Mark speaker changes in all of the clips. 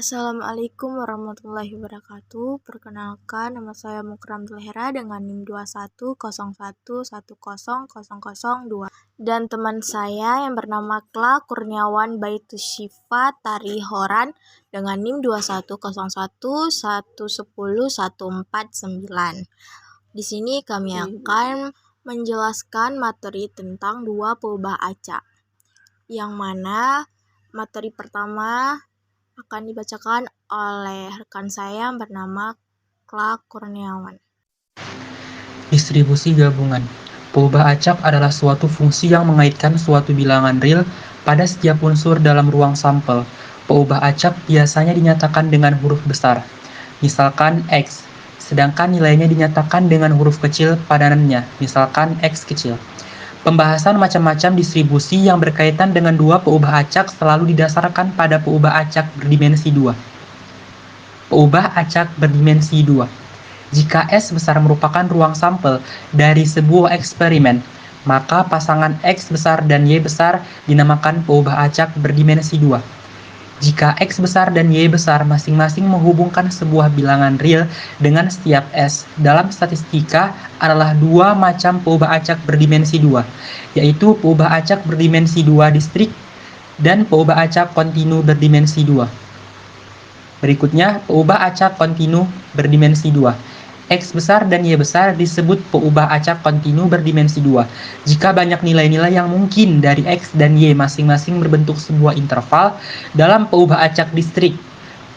Speaker 1: Assalamualaikum warahmatullahi wabarakatuh. Perkenalkan, nama saya Mukram Telhera dengan NIM 2101100002 dan teman saya yang bernama Kla Kurniawan Baitus Syifa Tarihoran dengan NIM 2101110149. Di sini kami akan menjelaskan materi tentang dua peubah acak, yang mana materi pertama akan dibacakan oleh rekan saya yang bernama Kla Kurniawan.
Speaker 2: Distribusi gabungan. Peubah acak adalah suatu fungsi yang mengaitkan suatu bilangan real pada setiap unsur dalam ruang sampel. Peubah acak biasanya dinyatakan dengan huruf besar, misalkan X, sedangkan nilainya dinyatakan dengan huruf kecil padanannya, misalkan X kecil. Pembahasan macam-macam distribusi yang berkaitan dengan dua peubah acak selalu didasarkan pada peubah acak berdimensi 2. Peubah acak berdimensi 2. Jika S besar merupakan ruang sampel dari sebuah eksperimen, maka pasangan X besar dan Y besar dinamakan peubah acak berdimensi 2. Jika X besar dan Y besar masing-masing menghubungkan sebuah bilangan real dengan setiap S, dalam statistika adalah dua macam peubah acak berdimensi 2, yaitu peubah acak berdimensi 2 distrik dan peubah acak kontinu berdimensi 2. Berikutnya, peubah acak kontinu berdimensi 2. X besar dan Y besar disebut peubah acak kontinu berdimensi 2 jika banyak nilai-nilai yang mungkin dari X dan Y masing-masing berbentuk sebuah interval dalam peubah acak distrik.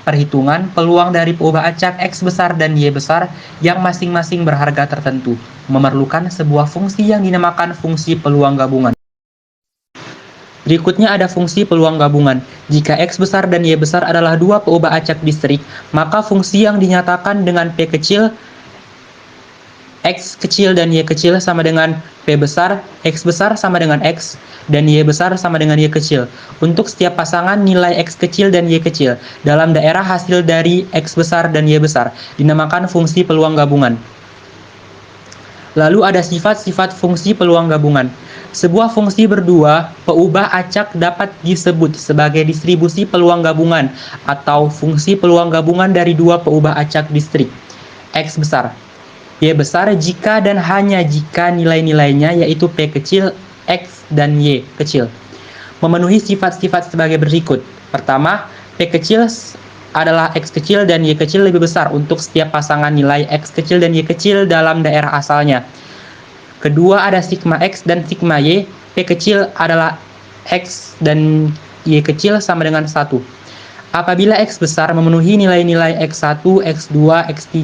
Speaker 2: Perhitungan peluang dari peubah acak X besar dan Y besar yang masing-masing berharga tertentu memerlukan sebuah fungsi yang dinamakan fungsi peluang gabungan. Berikutnya ada fungsi peluang gabungan. Jika X besar dan Y besar adalah dua peubah acak distrik, maka fungsi yang dinyatakan dengan P kecil, X kecil dan Y kecil sama dengan P besar, X besar sama dengan X, dan Y besar sama dengan Y kecil. Untuk setiap pasangan nilai X kecil dan Y kecil dalam daerah hasil dari X besar dan Y besar dinamakan fungsi peluang gabungan. Lalu ada sifat-sifat fungsi peluang gabungan. Sebuah fungsi berdua peubah acak dapat disebut sebagai distribusi peluang gabungan atau fungsi peluang gabungan dari dua peubah acak distrik. X besar, Y besar jika dan hanya jika nilai-nilainya yaitu P kecil, X, dan Y kecil memenuhi sifat-sifat sebagai berikut. Pertama, P kecil adalah X kecil dan Y kecil lebih besar untuk setiap pasangan nilai X kecil dan Y kecil dalam daerah asalnya. Kedua, ada sigma X dan sigma Y. P kecil adalah X dan Y kecil sama dengan 1. Apabila X besar memenuhi nilai-nilai X1, X2, X3,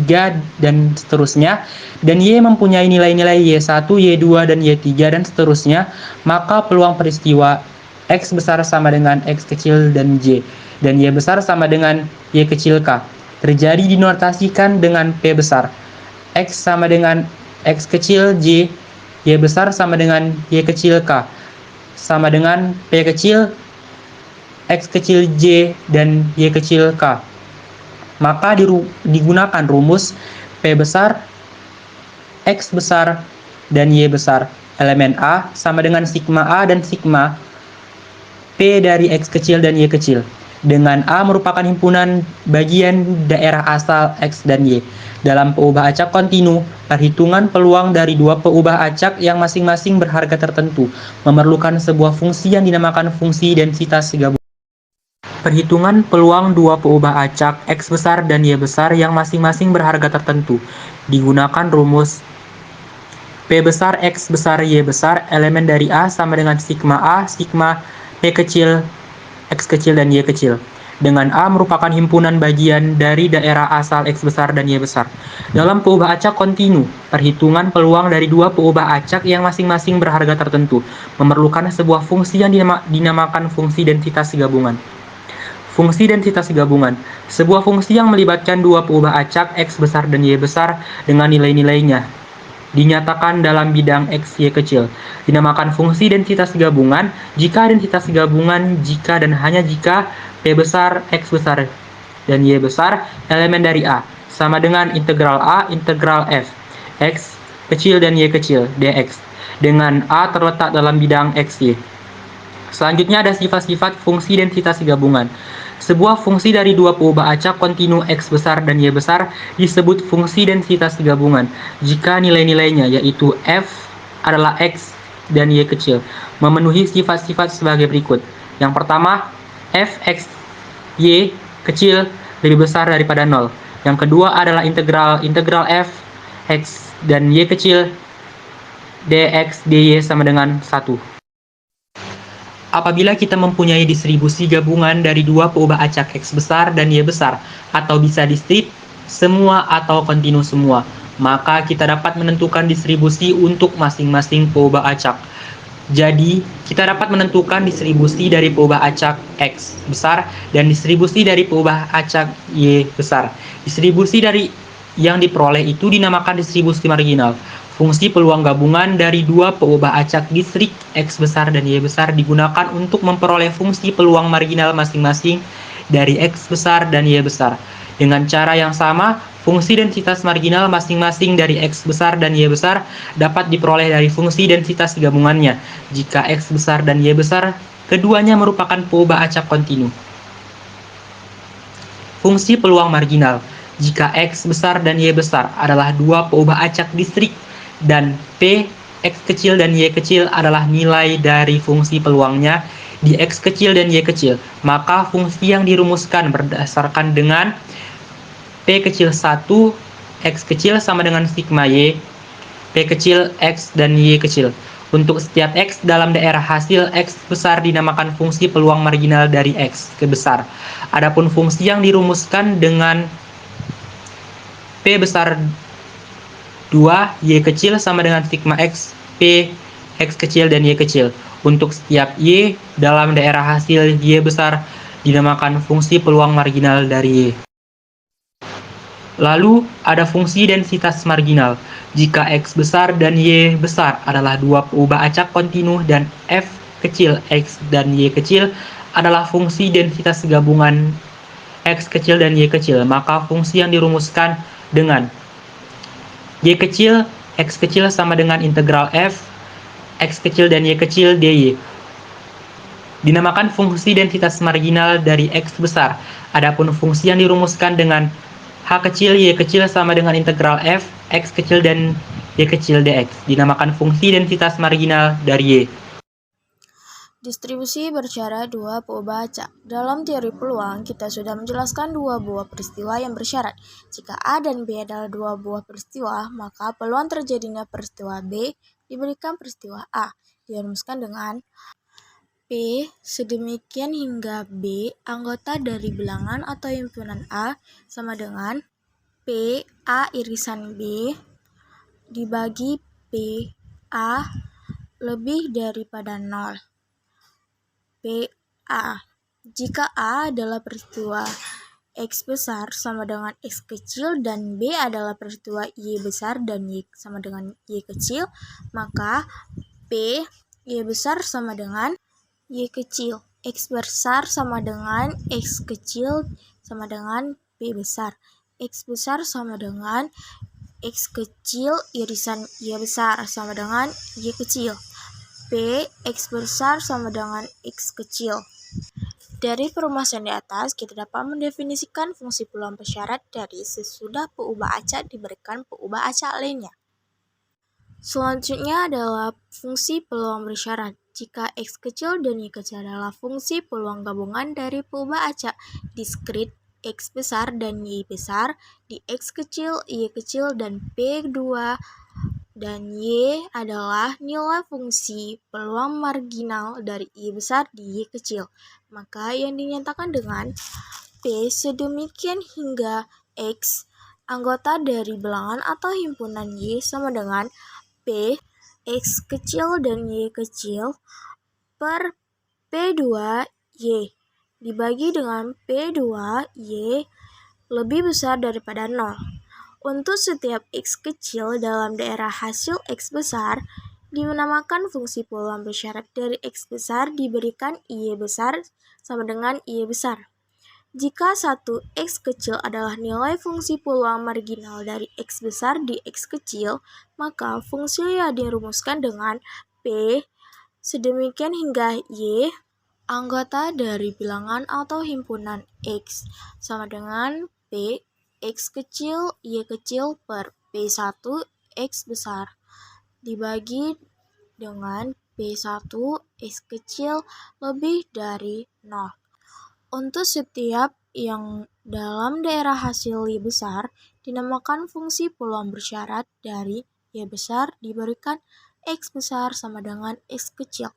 Speaker 2: dan seterusnya, dan Y mempunyai nilai-nilai Y1, Y2, dan Y3, dan seterusnya, maka peluang peristiwa X besar sama dengan X kecil dan Y, dan Y besar sama dengan Y kecil K terjadi dinotasikan dengan P besar. X sama dengan X kecil Y, Y besar sama dengan Y kecil K, sama dengan P kecil, X kecil Y, dan Y kecil K. Maka digunakan rumus P besar, X besar, dan Y besar. Elemen A sama dengan sigma A dan sigma P dari X kecil dan Y kecil. Dengan A merupakan himpunan bagian daerah asal X dan Y. Dalam peubah acak kontinu, perhitungan peluang dari dua peubah acak yang masing-masing berharga tertentu memerlukan sebuah fungsi yang dinamakan fungsi densitas gabungan. Perhitungan peluang dua peubah acak X besar dan Y besar yang masing-masing berharga tertentu. Digunakan rumus P besar X besar Y besar, elemen dari A sama dengan sigma A, sigma P kecil, X kecil, dan Y kecil. Dengan A merupakan himpunan bagian dari daerah asal X besar dan Y besar. Dalam peubah acak kontinu, perhitungan peluang dari dua peubah acak yang masing-masing berharga tertentu memerlukan sebuah fungsi yang dinamakan fungsi densitas gabungan. Fungsi densitas gabungan, sebuah fungsi yang melibatkan dua peubah acak X besar dan Y besar dengan nilai-nilainya, dinyatakan dalam bidang X, Y kecil, dinamakan fungsi densitas gabungan jika densitas gabungan jika dan hanya jika P besar, X besar, dan Y besar elemen dari A, sama dengan integral A, integral F, X kecil dan Y kecil, dx, dengan A terletak dalam bidang X, Y. Selanjutnya ada sifat-sifat fungsi densitas gabungan. Sebuah fungsi dari dua peubah acak kontinu X besar dan Y besar disebut fungsi densitas gabungan jika nilai-nilainya yaitu F adalah X dan Y kecil memenuhi sifat-sifat sebagai berikut. Yang pertama, F X Y kecil lebih besar daripada 0. Yang kedua adalah integral F X dan Y kecil dx dy sama dengan 1. Apabila kita mempunyai distribusi gabungan dari dua peubah acak X besar dan Y besar, atau bisa distrip semua atau kontinu semua, maka kita dapat menentukan distribusi untuk masing-masing peubah acak. Jadi, kita dapat menentukan distribusi dari peubah acak X besar dan distribusi dari peubah acak Y besar. Distribusi dari yang diperoleh itu dinamakan distribusi marginal. Fungsi peluang gabungan dari dua peubah acak distrik X besar dan Y besar digunakan untuk memperoleh fungsi peluang marginal masing-masing dari X besar dan Y besar. Dengan cara yang sama, fungsi densitas marginal masing-masing dari X besar dan Y besar dapat diperoleh dari fungsi densitas gabungannya jika X besar dan Y besar keduanya merupakan peubah acak kontinu. Fungsi peluang marginal jika X besar dan Y besar adalah dua peubah acak distrik dan P, X kecil dan Y kecil adalah nilai dari fungsi peluangnya di X kecil dan Y kecil, maka fungsi yang dirumuskan berdasarkan dengan P kecil 1, X kecil sama dengan sigma Y, P kecil, X, dan Y kecil. Untuk setiap X dalam daerah hasil X besar dinamakan fungsi peluang marginal dari X ke besar. Adapun fungsi yang dirumuskan dengan P besar 2, Y kecil sama dengan sigma X, P, X kecil, dan Y kecil. Untuk setiap Y dalam daerah hasil Y besar dinamakan fungsi peluang marginal dari Y. Lalu, ada fungsi densitas marginal. Jika X besar dan Y besar adalah dua peubah acak kontinu dan F kecil, X, dan Y kecil adalah fungsi densitas gabungan X kecil dan Y kecil, maka fungsi yang dirumuskan dengan Y kecil, X kecil sama dengan integral F, X kecil dan Y kecil dy. Dinamakan fungsi densitas marginal dari X besar. Adapun fungsi yang dirumuskan dengan H kecil, Y kecil sama dengan integral F, X kecil dan Y kecil dx. Dinamakan fungsi densitas marginal dari Y.
Speaker 1: Distribusi bercara dua peubah acak. Dalam teori peluang, kita sudah menjelaskan dua buah peristiwa yang bersyarat. Jika A dan B adalah dua buah peristiwa, maka peluang terjadinya peristiwa B diberikan peristiwa A. Dirumuskan dengan P sedemikian hingga B anggota dari bilangan atau himpunan A sama dengan P A irisan B dibagi P A lebih daripada 0. PA. Jika A adalah peristiwa X besar sama dengan X kecil dan B adalah peristiwa Y besar dan Y sama dengan Y kecil, maka P Y besar sama dengan Y kecil. X besar sama dengan X kecil sama dengan P besar. X besar sama dengan X kecil irisan Y besar sama dengan Y kecil. P X besar sama dengan X kecil. Dari perumusan di atas, kita dapat mendefinisikan fungsi peluang bersyarat dari sesudah peubah acak diberikan peubah acak lainnya. Selanjutnya adalah fungsi peluang bersyarat. Jika X kecil dan Y kecil adalah fungsi peluang gabungan dari peubah acak diskrit X besar dan Y besar di X kecil, Y kecil, dan P2 dan Y adalah nilai fungsi peluang marginal dari Y besar di Y kecil. Maka yang dinyatakan dengan P sedemikian hingga X anggota dari bilangan atau himpunan Y sama dengan P X kecil dan Y kecil per P2Y dibagi dengan P2Y lebih besar daripada 0. Untuk setiap X kecil dalam daerah hasil X besar, dinamakan fungsi peluang bersyarat dari X besar diberikan Y besar sama dengan Y besar. Jika satu X kecil adalah nilai fungsi peluang marginal dari X besar di X kecil, maka fungsi yang dirumuskan dengan P sedemikian hingga Y Anggota dari bilangan atau himpunan X sama dengan P X kecil Y kecil per P1 X besar dibagi dengan P1 X kecil lebih dari 0. Untuk setiap yang dalam daerah hasil Y besar dinamakan fungsi peluang bersyarat dari Y besar diberikan X besar sama dengan X kecil.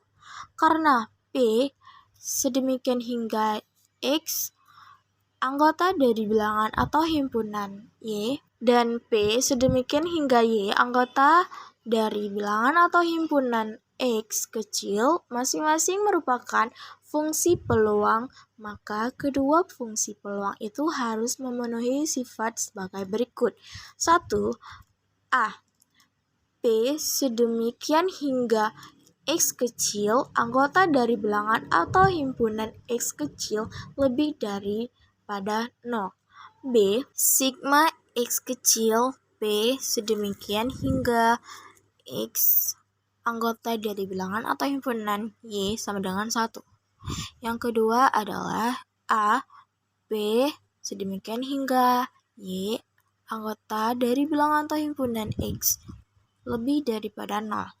Speaker 1: Karena P sedemikian hingga X anggota dari bilangan atau himpunan Y dan P sedemikian hingga Y anggota dari bilangan atau himpunan X kecil masing-masing merupakan fungsi peluang, maka kedua fungsi peluang itu harus memenuhi sifat sebagai berikut. 1. A. P sedemikian hingga X kecil anggota dari bilangan atau himpunan X kecil lebih daripada 0. B. Sigma X kecil P sedemikian hingga X anggota dari bilangan atau himpunan Y sama dengan 1. Yang kedua adalah A. P sedemikian hingga Y anggota dari bilangan atau himpunan X lebih daripada 0.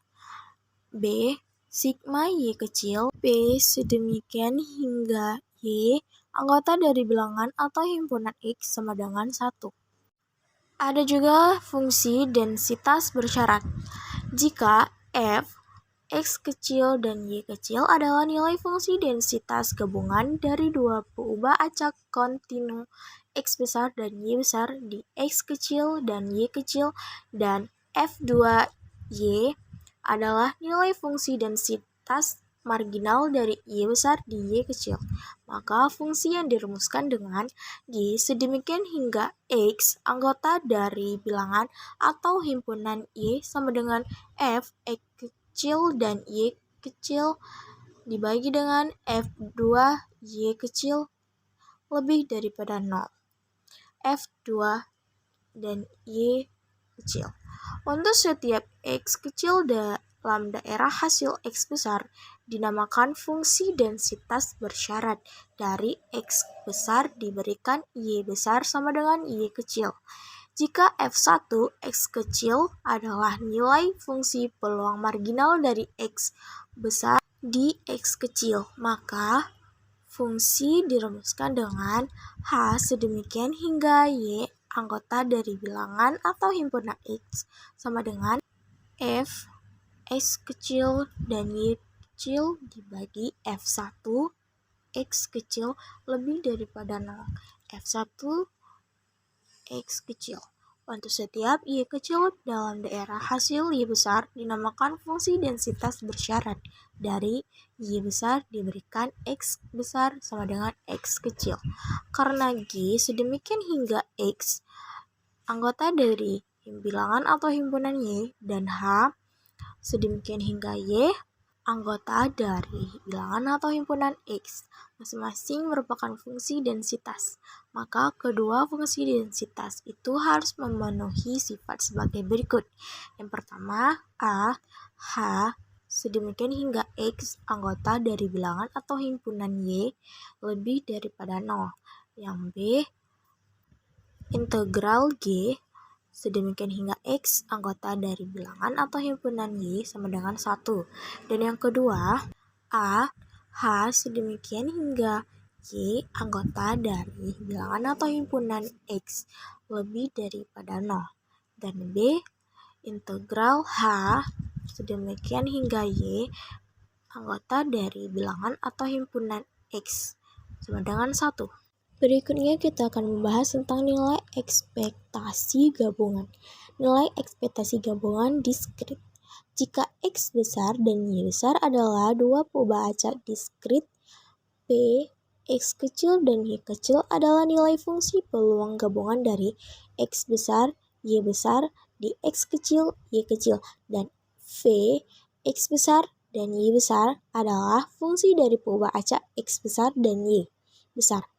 Speaker 1: B. Sigma Y kecil P sedemikian hingga Y anggota dari bilangan atau himpunan X sama dengan 1. Ada juga fungsi densitas bersyarat. Jika F, X kecil dan Y kecil adalah nilai fungsi densitas gabungan dari dua peubah acak kontinu X besar dan Y besar di X kecil dan Y kecil, dan F2Y adalah nilai fungsi densitas marginal dari Y besar di Y kecil, maka fungsi yang dirumuskan dengan Y sedemikian hingga X anggota dari bilangan atau himpunan Y sama dengan F X kecil dan Y kecil dibagi dengan F2Y kecil lebih daripada 0. F2 dan Y kecil. Untuk setiap X kecil dalam daerah hasil X besar dinamakan fungsi densitas bersyarat dari X besar diberikan Y besar sama dengan Y kecil. Jika F1 X kecil adalah nilai fungsi peluang marginal dari X besar di X kecil, maka fungsi dirumuskan dengan H sedemikian hingga Y anggota dari bilangan atau himpunan X sama dengan F X kecil dan Y kecil dibagi F1 X kecil lebih daripada 0. F1 X kecil. Untuk setiap Y kecil dalam daerah hasil Y besar dinamakan fungsi densitas bersyarat dari Y besar diberikan X besar sama dengan X kecil. Karena G sedemikian hingga X anggota dari bilangan atau himpunan Y dan H sedemikian hingga Y anggota dari bilangan atau himpunan X masing-masing merupakan fungsi densitas, maka kedua fungsi densitas itu harus memenuhi sifat sebagai berikut. Yang pertama, A, H sedemikian hingga X anggota dari bilangan atau himpunan Y lebih daripada 0. Yang B, integral G sedemikian hingga X anggota dari bilangan atau himpunan Y sama dengan 1. Dan yang kedua, A, H sedemikian hingga Y anggota dari bilangan atau himpunan X lebih daripada 0. Dan B, integral H sedemikian hingga Y anggota dari bilangan atau himpunan X sama dengan 1. Berikutnya kita akan membahas tentang nilai ekspektasi gabungan. Nilai ekspektasi gabungan diskrit. Jika X besar dan Y besar adalah dua peubah acak diskrit, P, X kecil dan Y kecil adalah nilai fungsi peluang gabungan dari X besar, Y besar di X kecil, Y kecil, dan V, X besar dan Y besar adalah fungsi dari peubah acak X besar dan Y besar.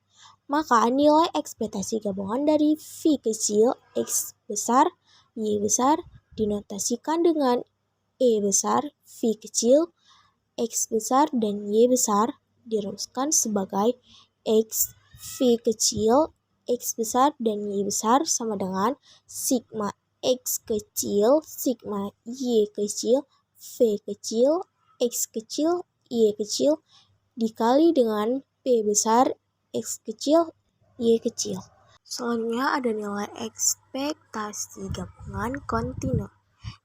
Speaker 1: Maka nilai ekspektasi gabungan dari V kecil, X besar, Y besar dinotasikan dengan E besar, V kecil, X besar, dan Y besar dirumuskan sebagai X V kecil X besar dan Y besar sama dengan sigma X kecil sigma Y kecil V kecil X kecil Y kecil dikali dengan P besar X kecil Y kecil. Selanjutnya ada nilai ekspektasi gabungan kontinu.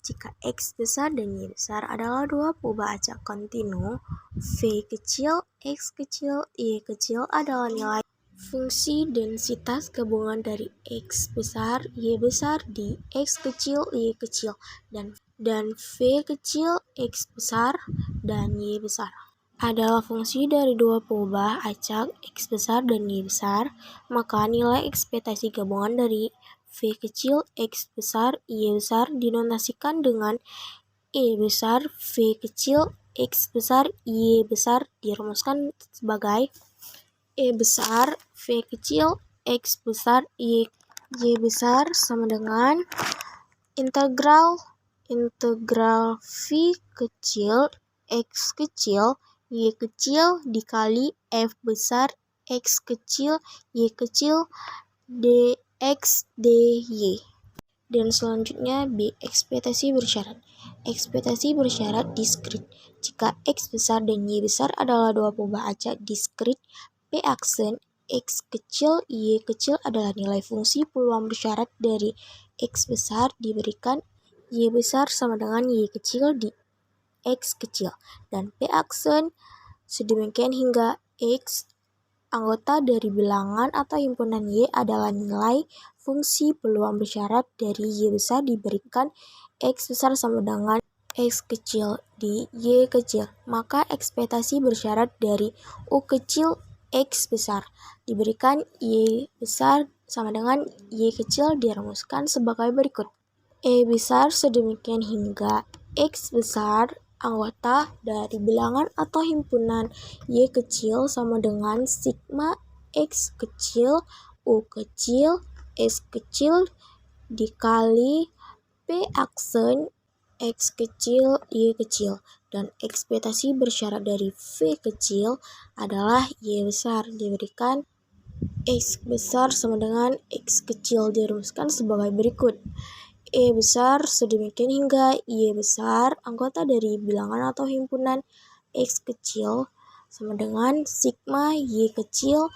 Speaker 1: Jika X besar dan Y besar adalah dua peubah acak kontinu, V kecil, X kecil, Y kecil adalah nilai fungsi densitas gabungan dari X besar, Y besar di X kecil, Y kecil, dan V kecil, X besar, dan Y besar adalah fungsi dari dua peubah acak X besar dan Y besar, maka nilai ekspektasi gabungan dari V kecil, X besar, Y besar dinotasikan dengan E besar, V kecil, X besar, Y besar dirumuskan sebagai E besar, V kecil, X besar, Y besar sama dengan integral V kecil, X kecil, Y kecil dikali F besar X kecil Y kecil dx dy. Dan selanjutnya B. Ekspektasi bersyarat. Ekspektasi bersyarat diskrit. Jika X besar dan Y besar adalah dua peubah acak diskrit, P aksen X kecil Y kecil adalah nilai fungsi peluang bersyarat dari X besar diberikan Y besar sama dengan Y kecil di X kecil, dan P aksen sedemikian hingga X anggota dari bilangan atau himpunan Y adalah nilai fungsi peluang bersyarat dari Y besar diberikan X besar sama dengan X kecil di Y kecil. Maka ekspektasi bersyarat dari U kecil X besar diberikan Y besar sama dengan Y kecil dirumuskan sebagai berikut. E besar sedemikian hingga X besar anggota dari bilangan atau himpunan Y kecil sama dengan sigma X kecil U kecil S kecil dikali P aksen X kecil Y kecil, dan ekspektasi bersyarat dari V kecil adalah Y besar diberikan X besar sama dengan X kecil dirumuskan sebagai berikut. E besar sedemikian hingga Y besar anggota dari bilangan atau himpunan X kecil sama dengan sigma Y kecil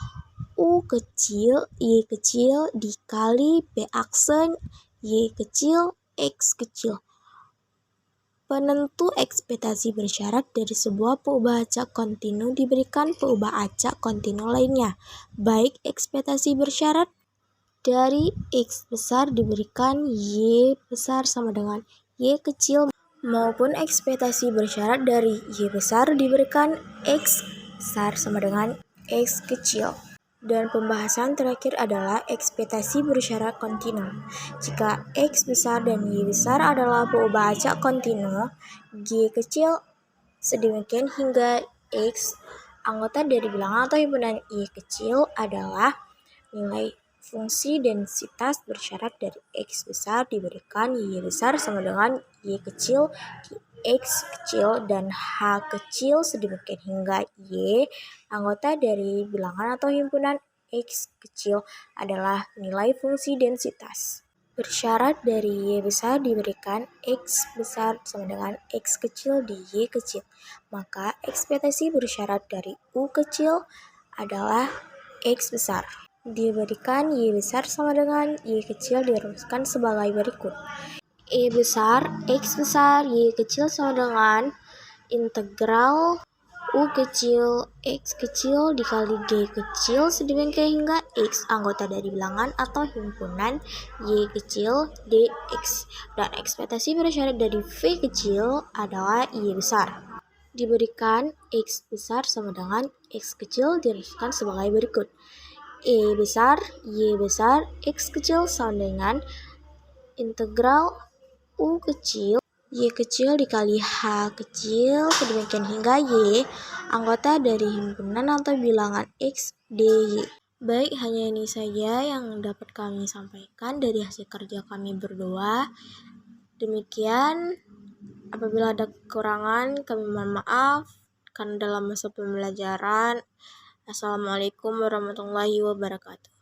Speaker 1: U kecil Y kecil dikali P aksen Y kecil X kecil. Penentu ekspektasi bersyarat dari sebuah peubah acak kontinu diberikan peubah acak kontinu lainnya, baik ekspektasi bersyarat dari X besar diberikan Y besar sama dengan Y kecil maupun ekspektasi bersyarat dari Y besar diberikan X besar sama dengan X kecil. Dan pembahasan terakhir adalah ekspektasi bersyarat kontinu. Jika X besar dan Y besar adalah peubah acak kontinu, G kecil sedemikian hingga X anggota dari bilangan atau himpunan Y kecil adalah nilai fungsi densitas bersyarat dari X besar diberikan Y besar sama dengan Y kecil di X kecil dan H kecil sedemikian hingga Y anggota dari bilangan atau himpunan X kecil adalah nilai fungsi densitas bersyarat dari Y besar diberikan X besar sama dengan X kecil di Y kecil. Maka ekspektasi bersyarat dari U kecil adalah X besar diberikan Y besar sama dengan Y kecil dirumuskan sebagai berikut. E besar X besar Y kecil sama dengan integral U kecil X kecil dikali G kecil sedemikian hingga X anggota dari bilangan atau himpunan Y kecil dx, dan ekspektasi bersyarat dari V kecil adalah Y besar diberikan X besar sama dengan X kecil dirumuskan sebagai berikut. E besar, Y besar, X kecil sama dengan integral U kecil, Y kecil dikali H kecil sedemikian hingga Y anggota dari himpunan atau bilangan X dy. Baik, hanya ini saja yang dapat kami sampaikan dari hasil kerja kami berdua. Demikian, apabila ada kekurangan kami mohon maaf. dimanfaatkan dalam masa pembelajaran. Assalamualaikum warahmatullahi wabarakatuh.